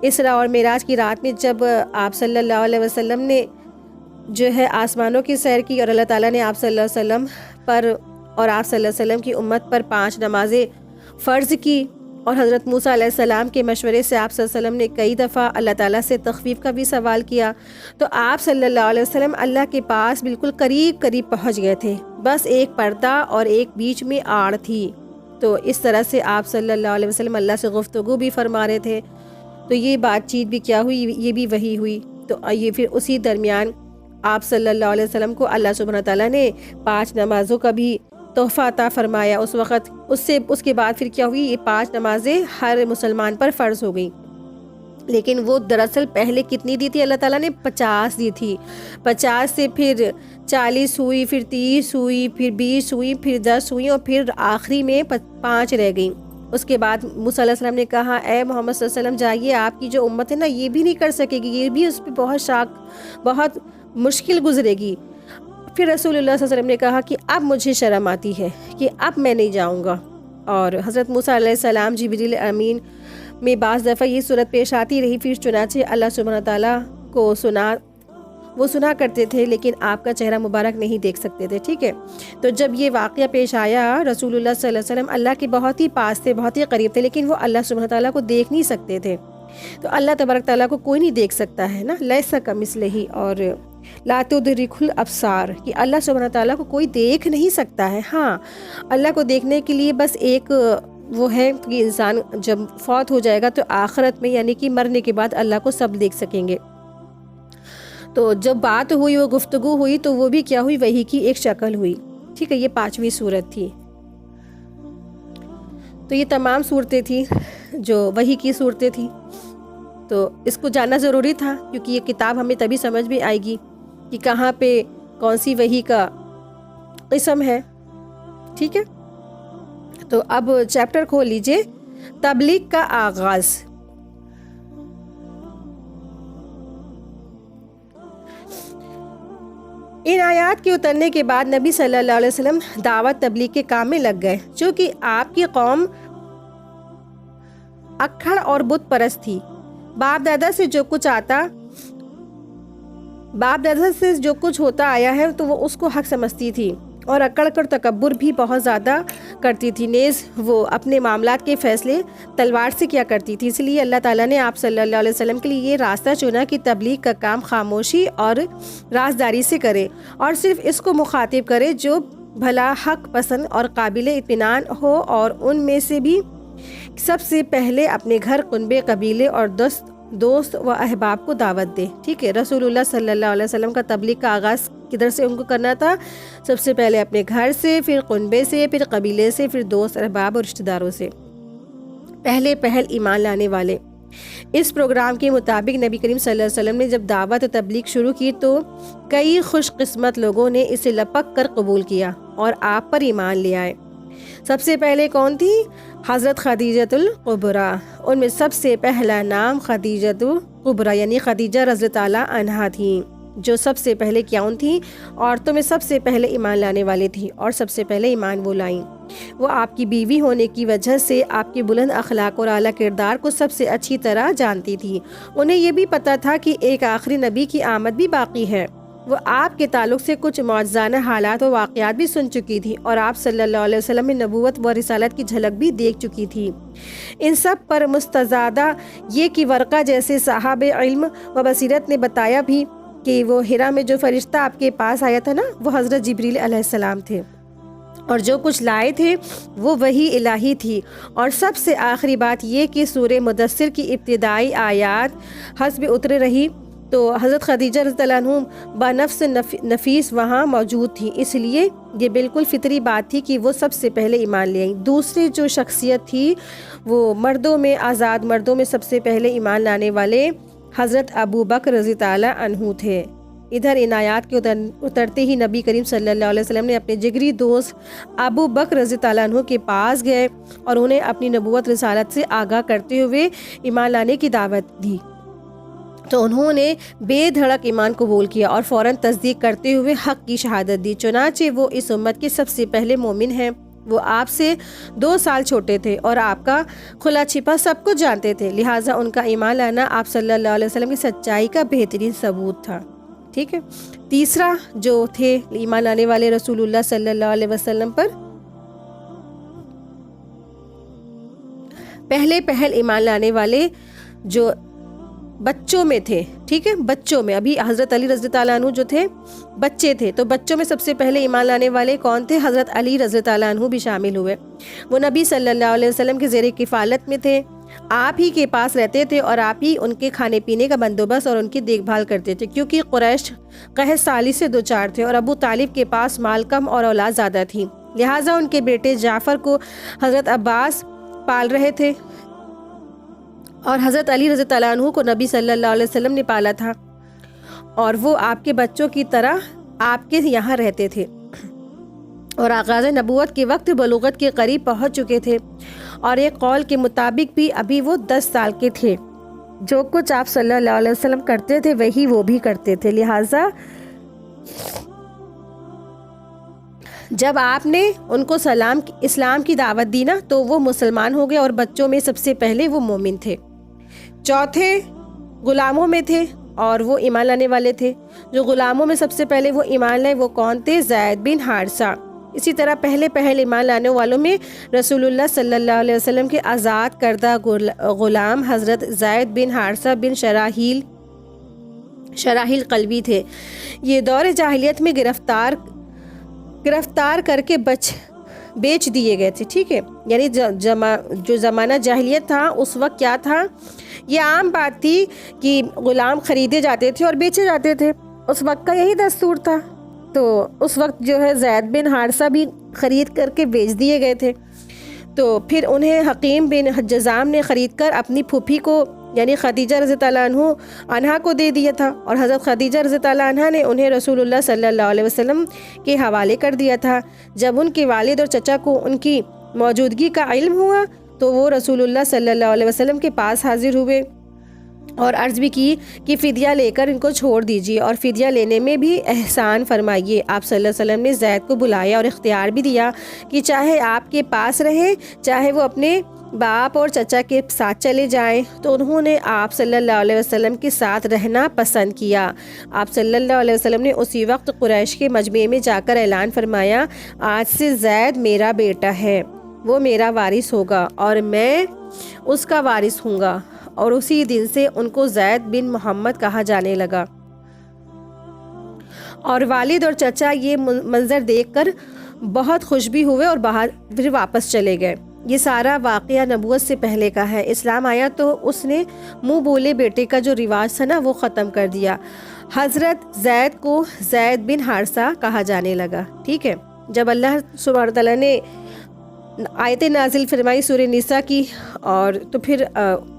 اسراء اور معراج کی رات میں جب آپ صلی اللہ علیہ وسلم نے جو ہے آسمانوں کی سیر کی اور اللہ تعالیٰ نے آپ صلی اللہ علیہ وسلم پر اور آپ صلی اللہ علیہ وسلم کی امت پر 5 نمازیں فرض کی، اور حضرت موسیٰ علیہ السلام کے مشورے سے آپ صلی اللہ علیہ وسلم نے کئی دفعہ اللہ تعالیٰ سے تخفیف کا بھی سوال کیا، تو آپ صلی اللہ علیہ وسلم اللہ کے پاس بالکل قریب پہنچ گئے تھے، بس ایک پردہ اور ایک بیچ میں آڑ تھی۔ تو اس طرح سے آپ صلی اللہ علیہ وسلم اللہ سے گفتگو بھی فرما رہے تھے، تو یہ بات چیت بھی کیا ہوئی، یہ بھی وحی ہوئی۔ تو یہ پھر اسی درمیان آپ صلی اللہ علیہ وسلم کو اللہ سبحانہ تعالیٰ نے 5 نمازوں کا بھی تحفہ عطا فرمایا اس وقت۔ اس کے بعد پھر کیا ہوئی، یہ 5 نمازیں ہر مسلمان پر فرض ہو گئیں، لیکن وہ دراصل پہلے کتنی دی تھی اللہ تعالیٰ نے؟ 50 دی تھی۔ 50 سے پھر 40 ہوئی، پھر 30 ہوئی، پھر 20 ہوئی، پھر 10 ہوئی، اور پھر آخری میں 5 رہ گئیں۔ اس کے بعد موسیٰ علیہ السلام نے کہا، اے محمد صلی اللہ علیہ وسلم جائیے، آپ کی جو امت ہے نا یہ بھی نہیں کر سکے گی، یہ بھی اس پہ بہت مشکل گزرے گی۔ پھر رسول اللہ صلی اللہ علیہ وسلم نے کہا کہ اب مجھے شرم آتی ہے کہ اب میں نہیں جاؤں گا، اور حضرت موسیٰ علیہ السلام جبریل امین میں بعض دفعہ یہ صورت پیش آتی رہی، پھر چنانچہ اللہ سبحانہ تعالیٰ کو وہ سنا کرتے تھے لیکن آپ کا چہرہ مبارک نہیں دیکھ سکتے تھے، ٹھیک ہے۔ تو جب یہ واقعہ پیش آیا، رسول اللہ صلی اللہ علیہ وسلم اللہ کے بہت ہی پاس تھے، بہت ہی قریب تھے، لیکن وہ اللہ سبحانہ تعالیٰ کو دیکھ نہیں سکتے تھے۔ تو اللہ تبارک تعالیٰ کو کوئی نہیں دیکھ سکتا ہے نا، لیسا کمثلہ اور لا تدرک الابصار، کہ اللہ سبحانہ تعالیٰ کو کوئی دیکھ نہیں سکتا ہے۔ ہاں، اللہ کو دیکھنے کے لیے بس ایک وہ ہے کہ انسان جب فوت ہو جائے گا تو آخرت میں یعنی کہ مرنے کے بعد اللہ کو سب دیکھ سکیں گے۔ تو جب بات ہوئی، وہ گفتگو ہوئی، تو وہ بھی کیا ہوئی، وحی کی ایک شکل ہوئی، ٹھیک ہے۔ یہ 5ویں صورت تھی۔ تو یہ تمام صورتیں تھیں جو وحی کی صورتیں تھیں، تو اس کو جاننا ضروری تھا، کیونکہ یہ کتاب ہمیں تبھی سمجھ میں آئے گی کہ کہاں پہ کون سی وحی کا قسم ہے. ٹھیک ہے, تو اب چیپٹر کھول لیجئے, تبلیغ کا آغاز. ان آیات کے اترنے کے بعد نبی صلی اللہ علیہ وسلم دعوت تبلیغ کے کام میں لگ گئے. چونکہ آپ کی قوم اکھڑ اور بت پرست تھی. باپ دادا سے جو کچھ ہوتا آیا ہے تو وہ اس کو حق سمجھتی تھی اور اکڑ کر تکبر بھی بہت زیادہ کرتی تھی. نیز وہ اپنے معاملات کے فیصلے تلوار سے کیا کرتی تھی. اس لیے اللہ تعالیٰ نے آپ صلی اللہ علیہ وسلم کے لیے یہ راستہ چنا کہ تبلیغ کا کام خاموشی اور رازداری سے کرے اور صرف اس کو مخاطب کرے جو بھلا حق پسند اور قابل اطمینان ہو, اور ان میں سے بھی سب سے پہلے اپنے گھر, کنبے, قبیلے اور دوست و احباب کو دعوت دے. ٹھیک ہے, رسول اللہ صلی اللہ علیہ وسلم کا تبلیغ کا آغاز کدھر سے ان کو کرنا تھا؟ سب سے پہلے اپنے گھر سے, پھر کنبے سے, پھر قبیلے سے, پھر دوست, احباب اور رشتہ داروں سے. پہل ایمان لانے والے. اس پروگرام کے مطابق نبی کریم صلی اللہ علیہ وسلم نے جب دعوت و تبلیغ شروع کی تو کئی خوش قسمت لوگوں نے اسے لپک کر قبول کیا اور آپ پر ایمان لے آئے. سب سے پہلے کون تھی؟ حضرت خدیجۃ الکبریٰ. ان میں سب سے پہلا نام خدیجۃ الکبریٰ یعنی خدیجہ رضی اللہ عنہا عنہا تھیں, جو سب سے پہلے کیون تھیں؟ عورتوں میں سب سے پہلے ایمان لانے والی تھیں اور سب سے پہلے ایمان وہ لائیں. وہ آپ کی بیوی ہونے کی وجہ سے آپ کے بلند اخلاق اور اعلیٰ کردار کو سب سے اچھی طرح جانتی تھی. انہیں یہ بھی پتہ تھا کہ ایک آخری نبی کی آمد بھی باقی ہے. وہ آپ کے تعلق سے کچھ معجزانہ حالات و واقعات بھی سن چکی تھی اور آپ صلی اللہ علیہ وسلم میں نبوت و رسالت کی جھلک بھی دیکھ چکی تھی. ان سب پر مستزادہ یہ کہ ورقہ جیسے صاحب علم و بصیرت نے بتایا بھی کہ وہ ہرا میں جو فرشتہ آپ کے پاس آیا تھا نا, وہ حضرت جبریل علیہ السلام تھے اور جو کچھ لائے تھے وہ وحی الہی تھی. اور سب سے آخری بات یہ کہ سورہ مدثر کی ابتدائی آیات حسب اتر رہی تو حضرت خدیجہ رضی اللہ عنہ بنفس نفیس وہاں موجود تھی. اس لیے یہ بالکل فطری بات تھی کہ وہ سب سے پہلے ایمان لے آئیں. دوسری جو شخصیت تھی وہ مردوں میں, آزاد مردوں میں سب سے پہلے ایمان لانے والے حضرت ابو بکر رضی اللہ عنہ تھے. ادھر ان آیات کے اترتے ہی نبی کریم صلی اللہ علیہ وسلم نے اپنے جگری دوست ابو بکر رضی اللہ عنہ کے پاس گئے اور انہیں اپنی نبوت رسالت سے آگاہ کرتے ہوئے ایمان لانے کی دعوت دی. تو انہوں نے بے دھڑک ایمان قبول کیا اور فوراً تصدیق کرتے ہوئے حق کی شہادت دی. چنانچہ وہ اس امت کے سب سے پہلے مومن ہیں. وہ آپ سے 2 سال چھوٹے تھے اور آپ کا کھلا چھپا سب کچھ جانتے تھے, لہٰذا ان کا ایمان لانا آپ صلی اللہ علیہ وسلم کی سچائی کا بہترین ثبوت تھا. ٹھیک ہے, تیسرا جو تھے ایمان لانے والے رسول اللہ صلی اللہ علیہ وسلم پر پہل ایمان لانے والے جو بچوں میں تھے. ٹھیک ہے, بچوں میں, ابھی حضرت علی رضی اللہ عنہ جو تھے بچے تھے, تو بچوں میں سب سے پہلے ایمان لانے والے کون تھے؟ حضرت علی رضی اللہ عنہ بھی شامل ہوئے. وہ نبی صلی اللہ علیہ وسلم کے زیر کفالت میں تھے, آپ ہی کے پاس رہتے تھے اور آپ ہی ان کے کھانے پینے کا بندوبست اور ان کی دیکھ بھال کرتے تھے, کیونکہ قریش قحط سالی سے دوچار تھے اور ابو طالب کے پاس مال کم اور اولاد زیادہ تھی. لہٰذا ان کے بیٹے جعفر کو حضرت عباس پال رہے تھے اور حضرت علی رضی اللہ عنہ کو نبی صلی اللہ علیہ وسلم نے پالا تھا اور وہ آپ کے بچوں کی طرح آپ کے یہاں رہتے تھے اور آغاز نبوت کے وقت بلوغت کے قریب پہنچ چکے تھے, اور ایک قول کے مطابق بھی ابھی وہ 10 سال کے تھے. جو کچھ آپ صلی اللہ علیہ وسلم کرتے تھے وہی وہ بھی کرتے تھے. لہٰذا جب آپ نے ان کو اسلام کی دعوت دی نا تو وہ مسلمان ہو گئے اور بچوں میں سب سے پہلے وہ مومن تھے. چوتھے غلاموں میں تھے اور وہ ایمان لانے والے تھے. جو غلاموں میں سب سے پہلے وہ ایمان لائے وہ کون تھے؟ زید بن حارثہ. اسی طرح پہلے ایمان لانے والوں میں رسول اللہ صلی اللہ علیہ وسلم کے آزاد کردہ غلام حضرت زید بن حارثہ بن شراحیل قلبی تھے. یہ دور جاہلیت میں گرفتار کر کے بیچ دیے گئے تھے. ٹھیک ہے, یعنی جو زمانہ جاہلیت تھا اس وقت کیا تھا, یہ عام بات تھی کہ غلام خریدے جاتے تھے اور بیچے جاتے تھے. اس وقت کا یہی دستور تھا. تو اس وقت جو ہے زید بن حارثہ بھی خرید کر کے بیچ دیے گئے تھے. تو پھر انہیں حکیم بن جزام نے خرید کر اپنی پھوپھی کو یعنی خدیجہ رضی اللہ عنہا کو دے دیا تھا، اور حضرت خدیجہ رضی اللہ عنہا نے انہیں رسول اللہ صلی اللہ علیہ وسلم کے حوالے کر دیا تھا۔ جب ان کے والد اور چچا کو ان کی موجودگی کا علم ہوا تو وہ رسول اللہ صلی اللہ علیہ وسلم کے پاس حاضر ہوئے اور عرض بھی کی کہ فدیہ لے کر ان کو چھوڑ دیجیے اور فدیہ لینے میں بھی احسان فرمائیے۔ آپ صلی اللہ علیہ وسلم نے زید کو بلایا اور اختیار بھی دیا کہ چاہے آپ کے پاس رہیں، چاہے وہ اپنے باپ اور چچا کے ساتھ چلے جائیں، تو انہوں نے آپ صلی اللہ علیہ وسلم کے ساتھ رہنا پسند کیا۔ آپ صلی اللہ علیہ وسلم نے اسی وقت قریش کے مجمع میں جا کر اعلان فرمایا، آج سے زید میرا بیٹا ہے، وہ میرا وارث ہوگا اور میں اس کا وارث ہوں گا، اور اسی دن سے ان کو زید بن محمد کہا جانے لگا۔ اور والد اور چچا یہ منظر دیکھ کر بہت خوش بھی ہوئے اور پھر واپس چلے گئے۔ یہ سارا واقعہ نبوت سے پہلے کا ہے۔ اسلام آیا تو اس نے منہ بولے بیٹے کا جو رواج تھا نا وہ ختم کر دیا۔ حضرت زید کو زید بن حارثہ کہا جانے لگا۔ ٹھیک ہے، جب اللہ سبحانہ تعالیٰ نے آیت نازل فرمائی سورہ نساء کی، اور تو پھر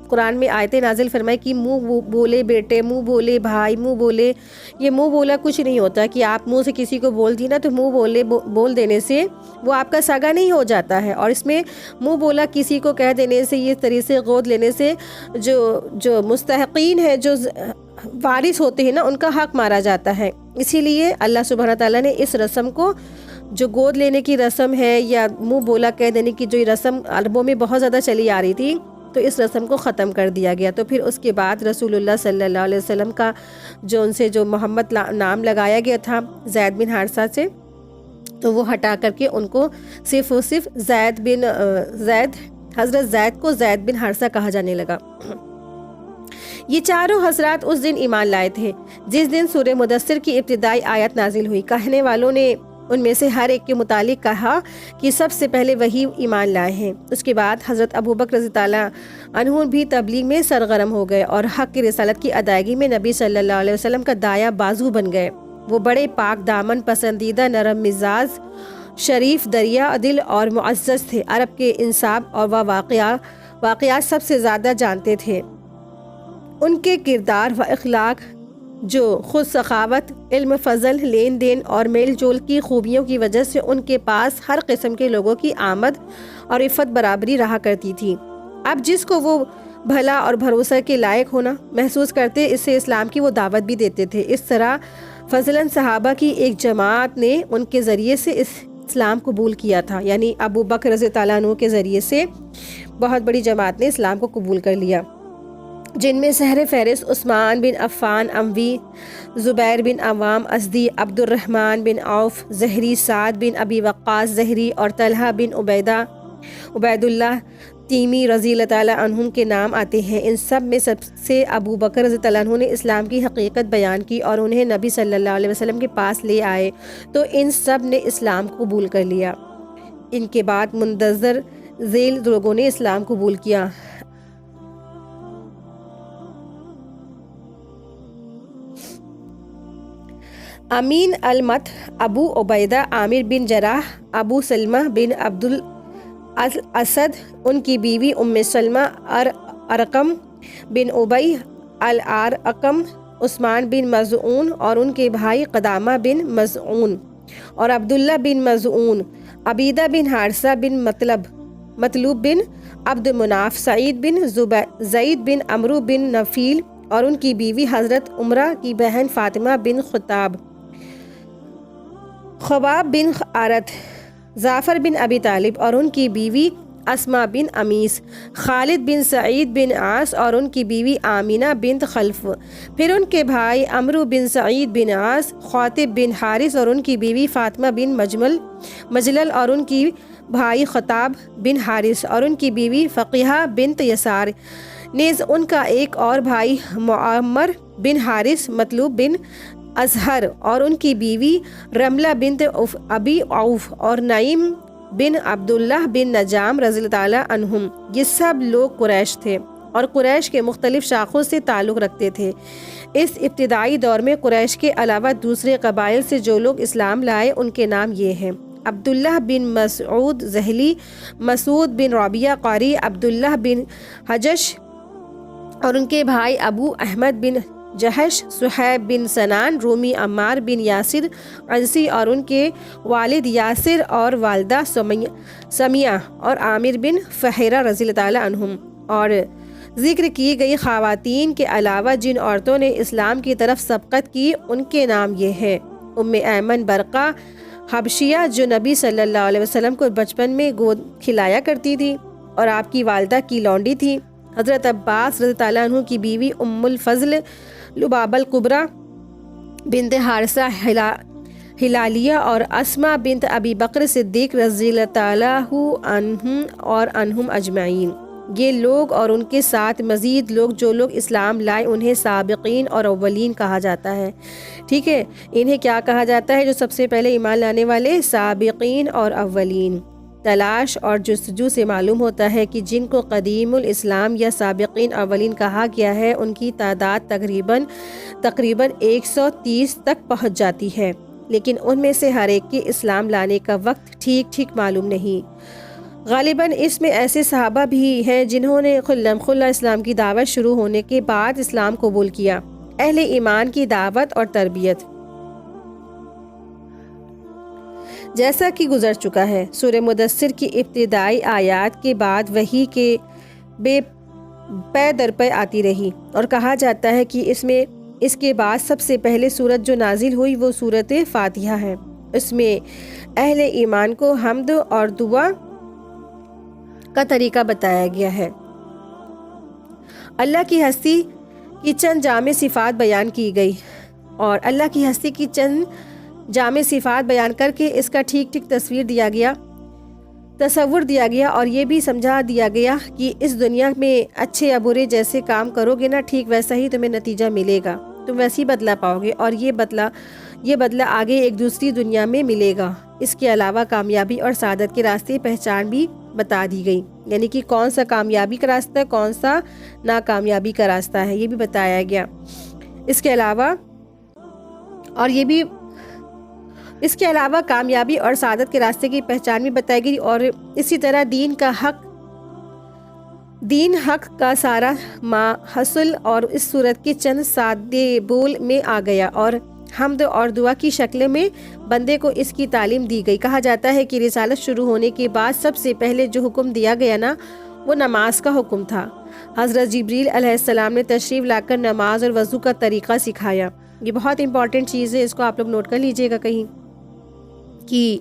قرآن میں آیت نازل فرمائی کہ منہ بولے بیٹے، منہ بولے بھائی، منہ بولے، یہ منہ بولا کچھ نہیں ہوتا کہ آپ منہ سے کسی کو بول دی نا تو منہ بول دینے سے وہ آپ کا سگا نہیں ہو جاتا ہے، اور اس میں منہ بولا کسی کو کہہ دینے سے، یہ طریقے گود لینے سے جو مستحقین ہے، جو وارث ہوتے ہیں نا، ان کا حق مارا جاتا ہے۔ اسی لیے اللہ سبحانہ تعالیٰ نے اس رسم کو، جو گود لینے کی رسم ہے یا منہ بولا کہہ دینے کی جو رسم عربوں میں بہت زیادہ چلی آ رہی تھی، تو اس رسم کو ختم کر دیا گیا۔ تو پھر اس کے بعد رسول اللہ صلی اللہ علیہ وسلم کا جو ان سے جو محمد نام لگایا گیا تھا زید بن حارثہ سے، تو وہ ہٹا کر کے ان کو صرف و صرف حضرت زید کو زید بن حارثہ کہا جانے لگا۔ یہ چاروں حضرات اس دن ایمان لائے تھے جس دن سورہ مدثر کی ابتدائی آیت نازل ہوئی۔ کہنے والوں نے ان میں سے ہر ایک کے متعلق کہا کہ سب سے پہلے وہی ایمان لائے ہیں۔ اس کے بعد حضرت ابوبکر رضی اللہ عنہ بھی تبلیغ میں سرگرم ہو گئے اور حق کی رسالت کی ادائیگی میں نبی صلی اللہ علیہ وسلم کا دایاں بازو بن گئے۔ وہ بڑے پاک دامن، پسندیدہ، نرم مزاج، شریف دریا دل اور معزز تھے۔ عرب کے انصاف اور واقعات سب سے زیادہ جانتے تھے۔ ان کے کردار و اخلاق، جو خود سخاوت، علم، فضل، لین دین اور میل جول کی خوبیوں کی وجہ سے ان کے پاس ہر قسم کے لوگوں کی آمد اور عفت برابری رہا کرتی تھی۔ اب جس کو وہ بھلا اور بھروسہ کے لائق ہونا محسوس کرتے، اسے اسلام کی وہ دعوت بھی دیتے تھے۔ اس طرح فضلاً صحابہ کی ایک جماعت نے ان کے ذریعے سے اسلام قبول کیا تھا، یعنی ابو بکر رضی اللہ عنہ کے ذریعے سے بہت بڑی جماعت نے اسلام کو قبول کر لیا، جن میں سحر فہرست عثمان بن عفان اموی، زبیر بن عوام ازدی، عبد الرحمن بن عوف زہری، سعد بن ابی وقاص زہری اور طلحہ بن عبید اللہ تیمی رضی اللہ تعالیٰ عنہم کے نام آتے ہیں۔ ان سب میں سب سے ابو بکر رضی اللہ عنہ نے اسلام کی حقیقت بیان کی اور انہیں نبی صلی اللہ علیہ وسلم کے پاس لے آئے، تو ان سب نے اسلام قبول کر لیا۔ ان کے بعد مندرجہ ذیل لوگوں نے اسلام قبول کیا۔ امین المت، ابو عبیدہ عامر بن جراح، ابو سلمہ بن عبد الاسد، ان کی بیوی ام سلمہ، ارقم بن ابی الارقم، عثمان بن مظعون اور ان کے بھائی قدامہ بن مظعون اور عبداللہ بن مظعون، عبیدہ بن حارثہ بن مطلوب بن عبد مناف، سعید بن زید بن عمرو بن نفیل اور ان کی بیوی حضرت عمرہ کی بہن فاطمہ بن خطاب، خباب بن عارت، جعفر بن ابی طالب اور ان کی بیوی اسما بن امیس، خالد بن سعید بن عاص اور ان کی بیوی آمینہ بنت خلف، پھر ان کے بھائی عمرو بن سعید بن عاص، خاطب بن حارث اور ان کی بیوی فاطمہ بن مجلل اور ان کی بھائی خطاب بن حارث اور ان کی بیوی فقیہہ بنت یسار، نیز ان کا ایک اور بھائی معمر بن حارث مطلوب بن ازہر اور ان کی بیوی رملہ بنت ابی عوف اور نعیم بن عبداللہ بن نجام رضی اللہ تعالیٰ عنہم۔ یہ سب لوگ قریش تھے اور قریش کے مختلف شاخوں سے تعلق رکھتے تھے۔ اس ابتدائی دور میں قریش کے علاوہ دوسرے قبائل سے جو لوگ اسلام لائے ان کے نام یہ ہیں: عبداللہ بن مسعود ذہلی، مسعود بن ربیعہ قاری، عبداللہ بن حجش اور ان کے بھائی ابو احمد بن جہش، صہیب بن سنان رومی، عمار بن یاسر عنسی اور ان کے والد یاسر اور والدہ سمیہ اور عامر بن فہرہ رضی اللہ تعالیٰ عنہم۔ اور ذکر کی گئی خواتین کے علاوہ جن عورتوں نے اسلام کی طرف سبقت کی ان کے نام یہ ہے: ام ایمن برقہ حبشیہ، جو نبی صلی اللہ علیہ وسلم کو بچپن میں گود کھلایا کرتی تھی اور آپ کی والدہ کی لونڈی تھی۔ حضرت عباس رضی اللہ عنہ کی بیوی ام الفضل لبابہ الکبریٰ بنت حارثہ ہلالیہ اور اسماء بنت ابی بکر صدیق رضی اللہ تعالیٰ عنہم اور عنہم اجمعین۔ یہ لوگ اور ان کے ساتھ مزید لوگ جو لوگ اسلام لائے انہیں سابقین اور اولین کہا جاتا ہے۔ ٹھیک ہے، انہیں کیا کہا جاتا ہے؟ جو سب سے پہلے ایمان لانے والے، سابقین اور اولین۔ تلاش اور جستجو سے معلوم ہوتا ہے کہ جن کو قدیم الاسلام یا سابقین اولین کہا گیا ہے ان کی تعداد تقریباً 130 تک پہنچ جاتی ہے، لیکن ان میں سے ہر ایک کے اسلام لانے کا وقت ٹھیک معلوم نہیں۔ غالباً اس میں ایسے صحابہ بھی ہیں جنہوں نے خلم خلا اسلام کی دعوت شروع ہونے کے بعد اسلام قبول کیا۔ اہل ایمان کی دعوت اور تربیت، جیسا کہ گزر چکا ہے، سورہ مدثر کی ابتدائی آیات کے بعد وحی کے پے در پے آتی رہی، اور کہا جاتا ہے کہ اس کے بعد سب سے پہلے سورت جو نازل ہوئی وہ سورت فاتحہ ہے۔ اس میں اہل ایمان کو حمد اور دعا کا طریقہ بتایا گیا ہے۔ اللہ کی ہستی کی چند جامع صفات بیان کی گئی، اور اللہ کی ہستی کی چند جامع صفات بیان کر کے اس کا ٹھیک تصور دیا گیا اور یہ بھی سمجھا دیا گیا کہ اس دنیا میں اچھے یا برے جیسے کام کرو گے نا، ٹھیک ویسا ہی تمہیں نتیجہ ملے گا، تم ویسی بدلہ پاؤ گے، اور یہ بدلہ آگے ایک دوسری دنیا میں ملے گا۔ اس کے علاوہ کامیابی اور سعادت کے راستے پہچان بھی بتا دی گئی، یعنی کہ کون سا کامیابی کا راستہ ہے، کون سا ناکامیابی کا راستہ ہے، یہ بھی بتایا گیا۔ اس کے علاوہ کامیابی اور سعادت کے راستے کی پہچان بھی بتائی گئی، اور اسی طرح دین حق کا سارا حاصل اور اس صورت کے چند سادے بول میں آ گیا، اور حمد اور دعا کی شکل میں بندے کو اس کی تعلیم دی گئی۔ کہا جاتا ہے کہ رسالت شروع ہونے کے بعد سب سے پہلے جو حکم دیا گیا نا وہ نماز کا حکم تھا۔ حضرت جبریل علیہ السلام نے تشریف لا کر نماز اور وضو کا طریقہ سکھایا۔ یہ بہت امپورٹنٹ چیز ہے، اس کو آپ لوگ نوٹ کر لیجئے گا کہیں، کہ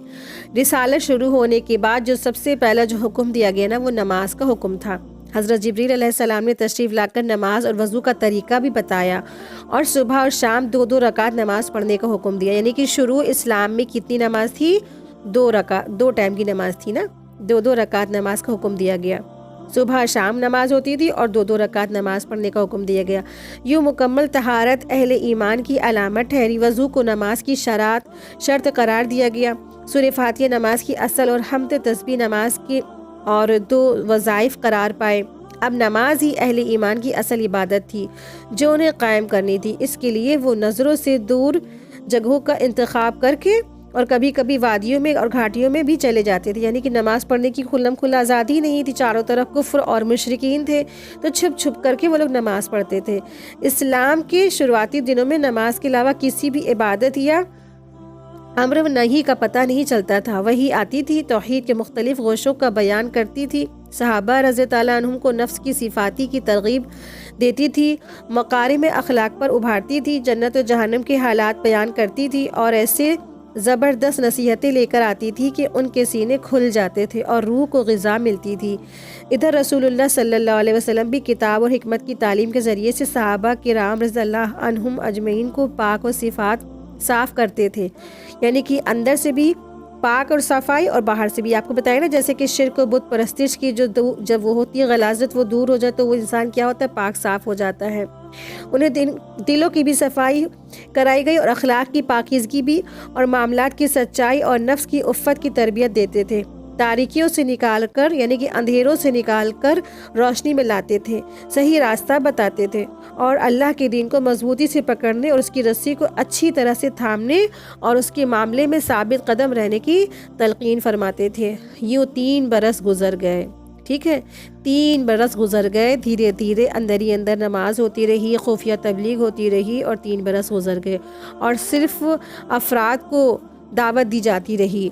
رسالت شروع ہونے کے بعد جو سب سے پہلا جو حکم دیا گیا نا وہ نماز کا حکم تھا۔ حضرت جبریل علیہ السلام نے تشریف لا کر نماز اور وضو کا طریقہ بھی بتایا، اور صبح اور شام 2 رکعت نماز پڑھنے کا حکم دیا، یعنی کہ شروع اسلام میں کتنی نماز تھی؟ 2 ٹائم کی نماز تھی نا، 2 رکعت نماز کا حکم دیا گیا۔ صبح شام نماز ہوتی تھی اور 2 رکعت نماز پڑھنے کا حکم دیا گیا۔ یوں مکمل طہارت اہل ایمان کی علامت ٹھہری۔ وضو کو نماز کی شرط قرار دیا گیا۔ سورہ فاتحہ نماز کی اصل اور حمد تسبیح نماز کی اور 2 وظائف قرار پائے۔ اب نماز ہی اہل ایمان کی اصل عبادت تھی جو انہیں قائم کرنی تھی۔ اس کے لیے وہ نظروں سے دور جگہوں کا انتخاب کر کے اور کبھی کبھی وادیوں میں اور گھاٹیوں میں بھی چلے جاتے تھے، یعنی کہ نماز پڑھنے کی کھلم کھلا آزادی نہیں تھی، چاروں طرف کفر اور مشرکین تھے، تو چھپ چھپ کر کے وہ لوگ نماز پڑھتے تھے۔ اسلام کے شروعاتی دنوں میں نماز کے علاوہ کسی بھی عبادت یا امر نہیں کا پتہ نہیں چلتا تھا۔ وہی آتی تھی، توحید کے مختلف گوشوں کا بیان کرتی تھی، صحابہ رضی تعالیٰ عنہم کو نفس کی صفاتی کی ترغیب دیتی تھی، مکارم اخلاق پر ابھارتی تھی، جنت و جہنم کے حالات بیان کرتی تھی، اور ایسے زبردست نصیحتیں لے کر آتی تھی کہ ان کے سینے کھل جاتے تھے اور روح کو غذا ملتی تھی۔ ادھر رسول اللہ صلی اللہ علیہ وسلم بھی کتاب اور حکمت کی تعلیم کے ذریعے سے صحابہ کرام رضی اللہ عنہم اجمعین کو پاک و صفات صاف کرتے تھے، یعنی کہ اندر سے بھی پاک اور صفائی اور باہر سے بھی۔ آپ کو بتائیں نا، جیسے کہ شرک و بت پرستش کی جب وہ ہوتی ہے غلاظت، وہ دور ہو جائے تو وہ انسان کیا ہوتا ہے؟ پاک صاف ہو جاتا ہے۔ انہیں دلوں کی بھی صفائی کرائی گئی اور اخلاق کی پاکیزگی بھی، اور معاملات کی سچائی اور نفس کی عفت کی تربیت دیتے تھے۔ تاریکیوں سے نکال کر، یعنی کہ اندھیروں سے نکال کر روشنی میں لاتے تھے، صحیح راستہ بتاتے تھے، اور اللہ کے دین کو مضبوطی سے پکڑنے اور اس کی رسی کو اچھی طرح سے تھامنے اور اس کے معاملے میں ثابت قدم رہنے کی تلقین فرماتے تھے۔ یوں 3 برس گزر گئے۔ ٹھیک ہے، 3 برس گزر گئے، دھیرے دھیرے اندر ہی اندر نماز ہوتی رہی، خفیہ تبلیغ ہوتی رہی، اور 3 برس گزر گئے اور صرف افراد کو دعوت دی جاتی رہی۔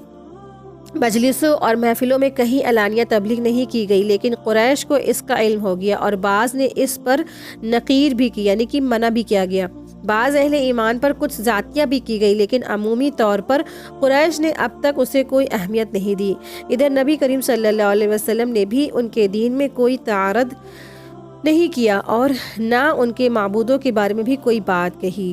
مجلسوں اور محفلوں میں کہیں اعلانیہ تبلیغ نہیں کی گئی، لیکن قریش کو اس کا علم ہو گیا اور بعض نے اس پر نقیر بھی کی، یعنی کہ منع بھی کیا گیا۔ بعض اہل ایمان پر کچھ ذاتیہ بھی کی گئی، لیکن عمومی طور پر قریش نے اب تک اسے کوئی اہمیت نہیں دی۔ ادھر نبی کریم صلی اللہ علیہ وسلم نے بھی ان کے دین میں کوئی تعارض نہیں کیا اور نہ ان کے معبودوں کے بارے میں بھی کوئی بات کہی۔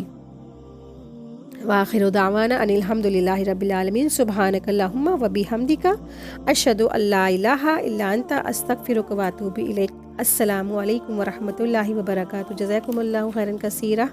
وآخر دعوانا ان الحمد للہ رب العالمین، سبحانک اللہم و بحمدک، اشہد ان لا الہ الا انت، استغفرک و اتوب الیک۔ السلام علیکم ورحمۃ اللہ وبرکاتہ۔ جزاکم اللہ خیرا کثیرا۔